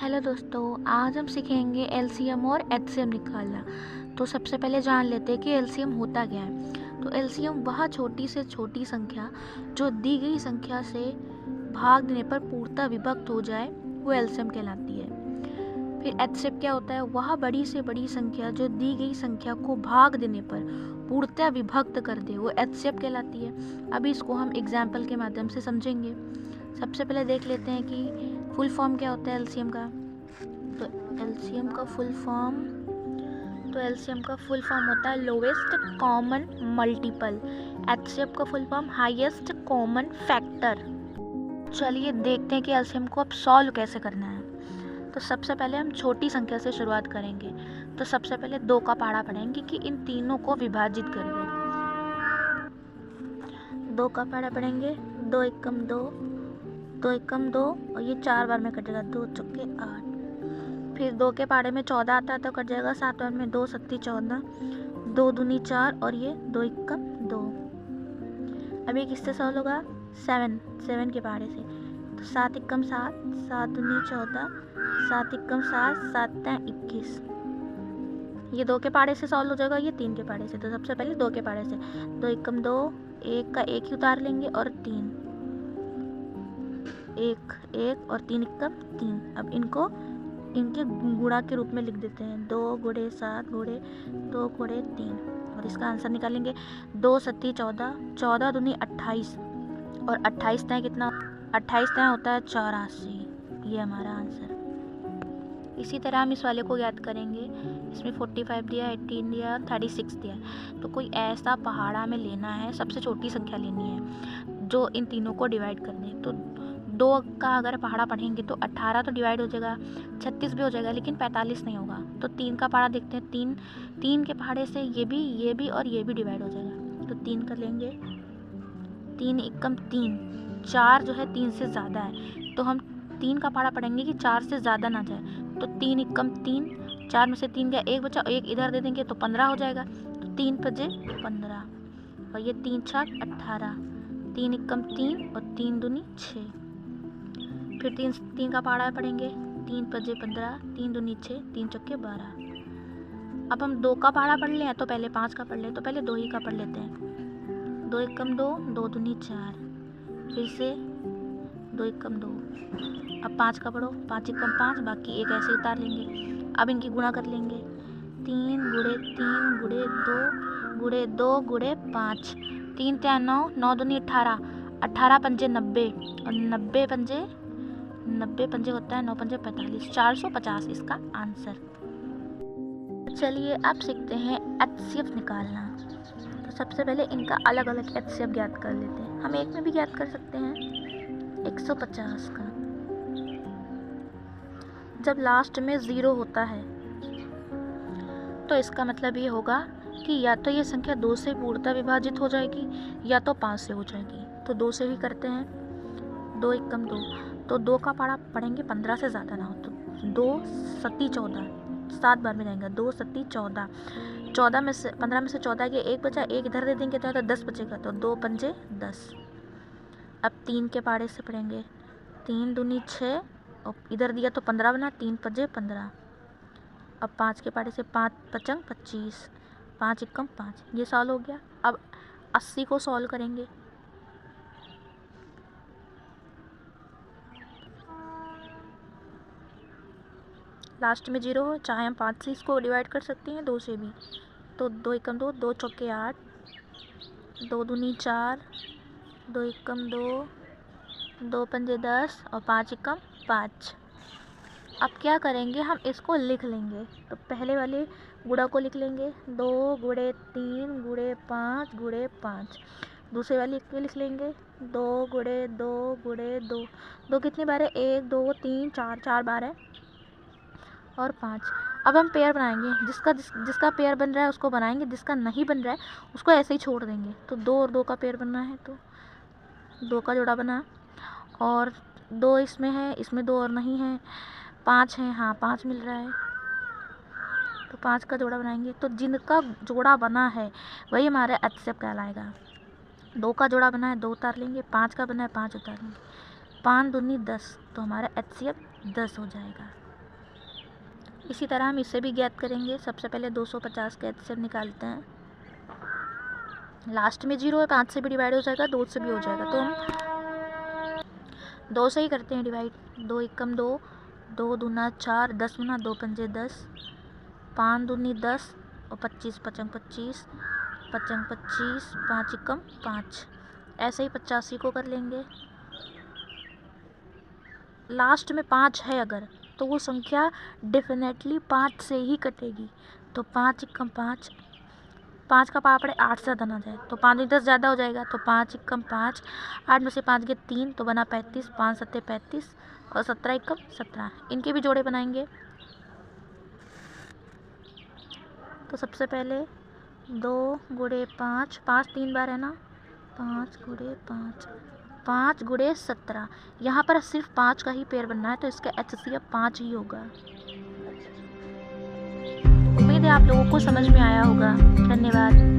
Hello दोस्तों, आज हम सीखेंगे एलसीएम और एचसीएम निकालना। तो सबसे पहले जान लेते हैं कि एलसीएम होता क्या है। तो एलसीएम वह छोटी से छोटी संख्या जो दी गई संख्या से भाग देने पर पूर्णतः विभक्त हो जाए, वो एलसीएम कहलाती है। फिर एचसीएम क्या होता है? वह बड़ी से बड़ी संख्या जो दी गई संख्या को भाग देने पर पूर्णतः विभक्त कर दे, वो एचसीएम कहलाती है। अभी इसको हम एग्जाम्पल के माध्यम से समझेंगे। सबसे पहले देख लेते हैं कि फुल फॉर्म क्या होता है एलसीएम का। तो एलसीएम का फुल फॉर्म होता है लोवेस्ट कॉमन मल्टीपल। एचसीएफ का full form highest common factor. चलिए देखते हैं कि एलसीएम को अब सॉल्व कैसे करना है। तो सबसे पहले हम छोटी संख्या से शुरुआत करेंगे। तो सबसे पहले 2 का पहाड़ा पढ़ेंगे कि इन तीनों को विभाजित करिए। 2 का पहाड़ा पढ़ेंगे, 2 एकम 2, 2 एकम 2 और ये 4 बार में कटेगा, 2 चौके 8। फिर 2 के पहाड़े में 14 आता है तो कट जाएगा 7 बार में, 2 सत्ती 14, 2 दूनी 4 और ये 2 एकम 2। अब ये किससे सॉल्व होगा? 7 के पहाड़े से। तो 7 एकम 7, 7 दूनी 14, 7 एकम 7, 7 तें 21। ये 2 के पहाड़े से सॉल्व हो जाएगा, ये 3 के पहाड़े से। तो सबसे पहले 2 के पहाड़े से 2 एकम 2, 1 का 1 ही उतार लेंगे और 3, 1 1 और 3 एकम 3। अब इनको इनके गुणा के रूप में लिख देते हैं, 2 गुणे 7 गुणे 2 गुणे 3 और इसका आंसर निकालेंगे। 2 सत्ती 14, 14 दूनी 28 और 28 तय कितना? 28 तय होता है 84। ये हमारा आंसर। इसी तरह हम इस वाले को याद करेंगे। इसमें 45 दिया, 18 दिया, 36 दिया। तो कोई ऐसा पहाड़ा में लेना है, सबसे छोटी संख्या लेनी है जो इन तीनों को डिवाइड कर दे। तो 2 का अगर पहाड़ा पढ़ेंगे तो 18 तो डिवाइड हो जाएगा, 36 भी हो जाएगा, लेकिन 45 नहीं होगा। तो 3 का पहाड़ा देखते हैं। 3 के पहाड़े से ये भी और ये भी डिवाइड हो जाएगा। तो 3 कर लेंगे, 3 एकम 3। 4 जो है 3 से ज़्यादा है, तो हम 3 का पहाड़ा पढ़ेंगे कि 4 से ज़्यादा ना जाए। तो 3 एकम 3, 4 में से 3 गया, 1 बचा, 1 इधर दे देंगे तो 15 हो जाएगा। तो 3 पजे 15 और ये 3 छक 18, 3 एकम 3 और 3 दूनी 6। फिर 3 का पहाड़ा पढ़ेंगे, 3 पजे 15, 3 दूनी 6, 3 चौके 12। अब हम 2 का पहाड़ा पढ़ लें तो पहले 5 का पढ़ लें। तो पहले 2 ही का पढ़ लेते हैं। 2 एकम 2, 2 दूनी 4, फिर से 2 एकम 2। अब 5 का पढ़ो, 5 एकम 5, बाकी एक ऐसे उतार लेंगे। अब इनकी गुणा कर लेंगे, 3 गुणे 3 गुणे 2 गुणे 2 गुणे 5, 3 त्या 9, 9 दूनी 18, 18 पंजे 90 और 90 पंजे होता है 9 पंजे 45, 450 इसका आंसर। चलिए अब सीखते हैं एचसीएफ निकालना। तो सबसे पहले इनका अलग अलग एचसीएफ ज्ञात कर लेते हैं। हम एक में भी ज्ञात कर सकते हैं, 150 का। जब लास्ट में 0 होता है तो इसका मतलब ये होगा कि या तो ये संख्या 2 से पूर्णतः विभाजित हो जाएगी या तो 5 से हो जाएगी। तो 2 से ही करते हैं। 2 एकम 2, तो 2 का पहाड़ा पढ़ेंगे 15 से ज़्यादा ना हो। तो 2 सत्ती 14, 7 बार में जाएंगे, 2 सत्ती 14, 14 में से 15 में से 14 के 1 बचा, 1 इधर दे देंगे तो 10 बचेगा। तो 2 पंजे 10। अब 3 के पहाड़े से पढ़ेंगे, 3 दूनी 6 और इधर दिया तो 15 बना, 3 पंजे 15। अब 5 के पहाड़े से 5 पचंग 25, 5 एकम 5। ये सॉल्व हो गया। अब 80 को सॉल्व करेंगे। लास्ट में 0 हो, चाहे हम 5 से इसको डिवाइड कर सकते हैं, 2 से भी। तो 2 एकम 2, 2 चौके 8, 2 दूनी 4, 2 एकम 2, 2 पंजे 10 और 5 एकम 5। अब क्या करेंगे, हम इसको लिख लेंगे। तो पहले वाले गुणा को लिख लेंगे, 2 गुणे 3 गुणे 5 गुणे 5। दूसरे वाले को लिख लेंगे, 2 गुणे 2 गुणे 2। 2 कितनी बार है? 1 2 3 4, 4 बार है और 5। अब हम पेयर बनाएंगे, जिसका पेयर बन रहा है उसको बनाएंगे, जिसका नहीं बन रहा है उसको ऐसे ही छोड़ देंगे। तो 2 और 2 का पेयर बनना है, तो 2 का जोड़ा बना और 2 इसमें है, इसमें 2 और नहीं है। 5 है, हाँ 5 मिल रहा है, तो 5 का जोड़ा बनाएंगे। तो जिनका जोड़ा बना है वही हमारा एचसीएफ कहलाएगा। 2 का जोड़ा बना है, 2 उतार लेंगे। 5 का बना है, 5 उतार लेंगे। 5 दूनी 10, तो हमारा एचसीएफ 10 हो जाएगा। इसी तरह हम इसे भी ज्ञात करेंगे। सबसे पहले 250 कैसे निकालते हैं। लास्ट में 0 है, 5 से भी डिवाइड हो जाएगा, 2 से भी हो जाएगा, तो हम 2 से ही करते हैं डिवाइड। 2 एकम 2, 2 दूना 4, 10 गुना 2 पंजे 10, 5 दूनी 10 और 25 पचंग 25, पचंग 25, 5 एकम 5। ऐसे ही 85 को कर लेंगे। लास्ट में 5 है अगर, तो वो संख्या डेफिनेटली 5 से ही कटेगी। तो 5 एकम 5, 5 का पापड़ 8 से ज़्यादा ना जाए, तो 5 10 ज़्यादा हो जाएगा, तो 5 एकम 5, 8 में से 5 गए 3, तो बना 35, 5 सत्ते 35 और 17 एकम 17। इनके भी जोड़े बनाएंगे। तो सबसे पहले 2 गुणे 5, 5 3 बार है ना, 5 गुणे 5, 5 गुणे 17। यहाँ पर सिर्फ 5 का ही पेयर बनना है, तो इसका HCF 5 ही होगा। उम्मीद है आप लोगों को समझ में आया होगा। धन्यवाद।